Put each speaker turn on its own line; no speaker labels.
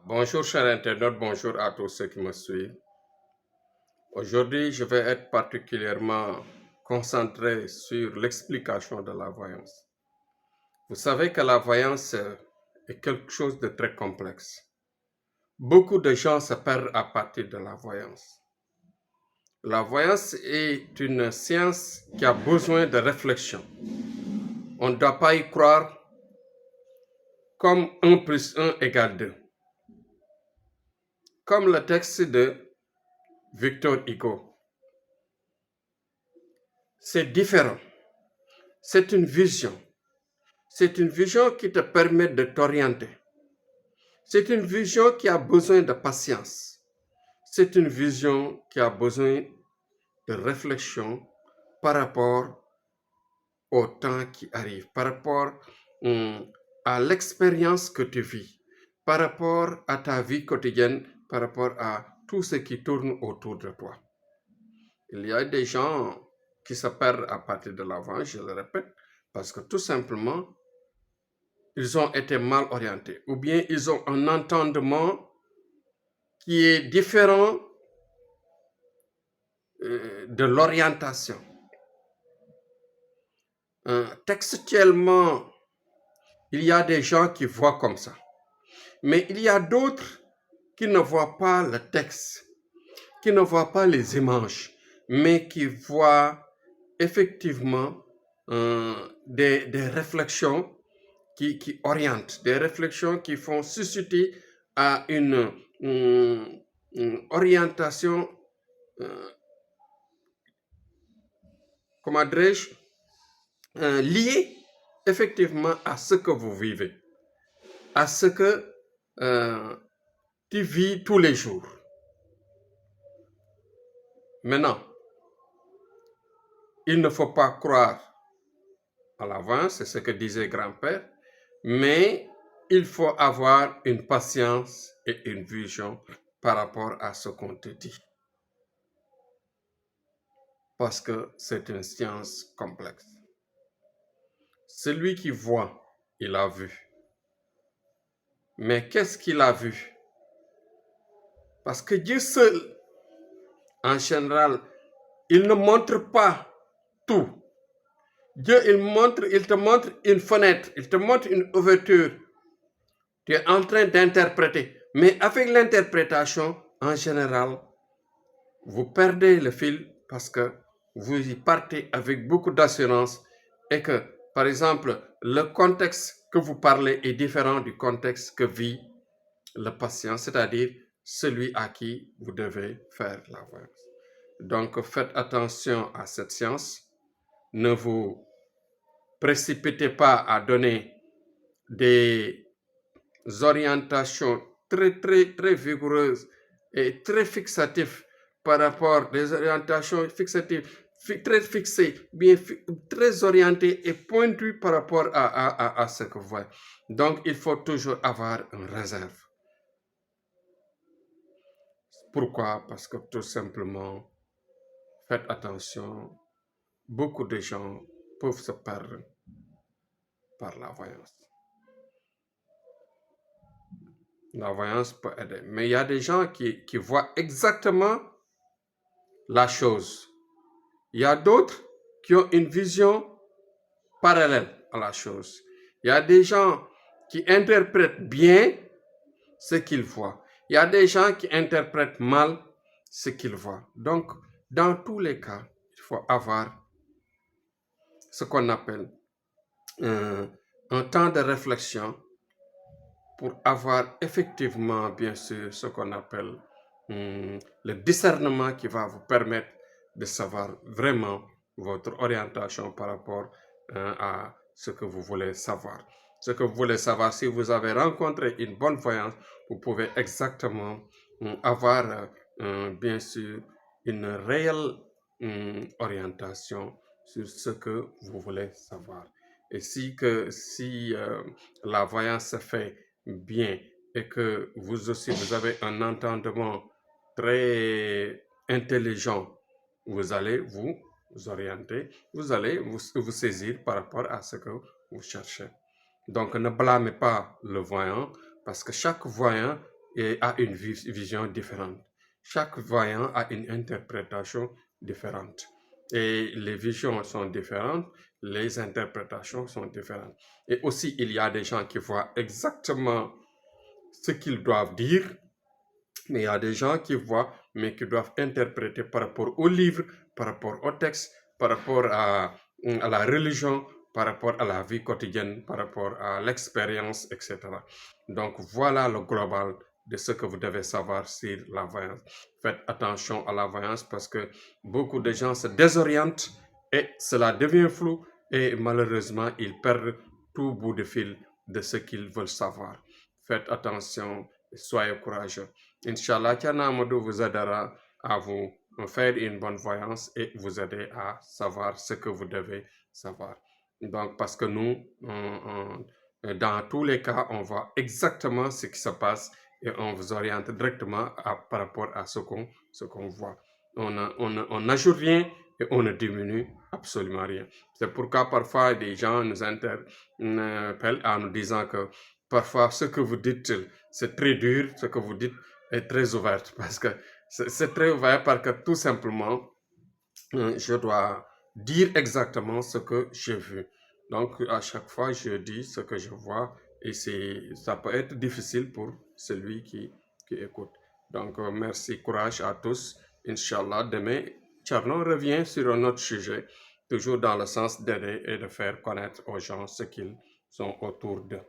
Bonjour chers internautes, bonjour à tous ceux qui me suivent. Aujourd'hui, je vais être particulièrement concentré sur l'explication de la voyance. Vous savez que la voyance est quelque chose de très complexe. Beaucoup de gens se perdent à partir de la voyance. La voyance est une science qui a besoin de réflexion. On ne doit pas y croire comme 1 plus 1 égale 2. Comme le texte de Victor Hugo. C'est différent. C'est une vision. C'est une vision qui te permet de t'orienter. C'est une vision qui a besoin de patience. C'est une vision qui a besoin de réflexion par rapport au temps qui arrive, par rapport à l'expérience que tu vis, par rapport à ta vie quotidienne, par rapport à tout ce qui tourne autour de toi. Il y a des gens qui se perdent à partir de l'avant, je le répète, parce que tout simplement, ils ont été mal orientés, ou bien ils ont un entendement qui est différent de l'orientation. Textuellement, il y a des gens qui voient comme ça, mais il y a d'autres qui ne voient pas le texte, qui ne voient pas les images, mais qui voient effectivement des réflexions qui orientent, des réflexions qui font susciter à une orientation, comment dirais-je, liée effectivement à ce que vous vivez, à ce que tu vis tous les jours. Maintenant, il ne faut pas croire à l'avance, c'est ce que disait grand-père, mais il faut avoir une patience et une vision par rapport à ce qu'on te dit. Parce que c'est une science complexe. Celui qui voit, il a vu. Mais qu'est-ce qu'il a vu? Parce que Dieu seul, en général, il ne montre pas tout. Dieu, il te montre une fenêtre, il te montre une ouverture. Tu es en train d'interpréter. Mais avec l'interprétation, en général, vous perdez le fil parce que vous y partez avec beaucoup d'assurance et que, par exemple, le contexte que vous parlez est différent du contexte que vit le patient, c'est-à-dire celui à qui vous devez faire la voyance. Donc, faites attention à cette science. Ne vous précipitez pas à donner des orientations très vigoureuses et très fixatives par rapport des orientations fixatives très fixées, très orientées et pointues par rapport à ce que vous voyez. Donc, il faut toujours avoir une réserve. Pourquoi? Parce que tout simplement, faites attention, beaucoup de gens peuvent se perdre par la voyance. La voyance peut aider, mais il y a des gens qui voient exactement la chose. Il y a d'autres qui ont une vision parallèle à la chose. Il y a des gens qui interprètent bien ce qu'ils voient. Il y a des gens qui interprètent mal ce qu'ils voient. Donc, dans tous les cas, il faut avoir ce qu'on appelle un temps de réflexion pour avoir effectivement, bien sûr, ce qu'on appelle le discernement qui va vous permettre de savoir vraiment votre orientation par rapport à ce que vous voulez savoir. Ce que vous voulez savoir, si vous avez rencontré une bonne voyance, vous pouvez exactement avoir, bien sûr, une réelle orientation sur ce que vous voulez savoir. Et si la voyance se fait bien et que vous aussi vous avez un entendement très intelligent, vous allez vous orienter, vous allez vous saisir par rapport à ce que vous cherchez. Donc ne blâmez pas le voyant parce que chaque voyant a une vision différente. Chaque voyant a une interprétation différente. Et les visions sont différentes, les interprétations sont différentes. Et aussi, il y a des gens qui voient exactement ce qu'ils doivent dire, mais il y a des gens qui voient, mais qui doivent interpréter par rapport au livre, par rapport au texte, par rapport à la religion, par rapport à la vie quotidienne, par rapport à l'expérience, etc. Donc voilà le global de ce que vous devez savoir sur la voyance. Faites attention à la voyance parce que beaucoup de gens se désorientent et cela devient flou et malheureusement ils perdent tout bout de fil de ce qu'ils veulent savoir. Faites attention et soyez courageux. Inch'Allah, Thierno Amadou vous aidera à vous faire une bonne voyance et vous aider à savoir ce que vous devez savoir. Donc, parce que nous, dans tous les cas, on voit exactement ce qui se passe et on vous oriente directement par rapport à ce qu'on voit. On n'ajoute rien et on ne diminue absolument rien. C'est pourquoi parfois des gens nous interpellent en nous disant que parfois ce que vous dites, c'est très dur, ce que vous dites est très ouvert parce que c'est très ouvert parce que tout simplement, je dois dire exactement ce que j'ai vu. Donc, à chaque fois, je dis ce que je vois et ça peut être difficile pour celui qui écoute. Donc, merci, courage à tous. Inch'Allah, demain, Thierno revient sur un autre sujet, toujours dans le sens d'aider et de faire connaître aux gens ce qu'ils sont autour d'eux.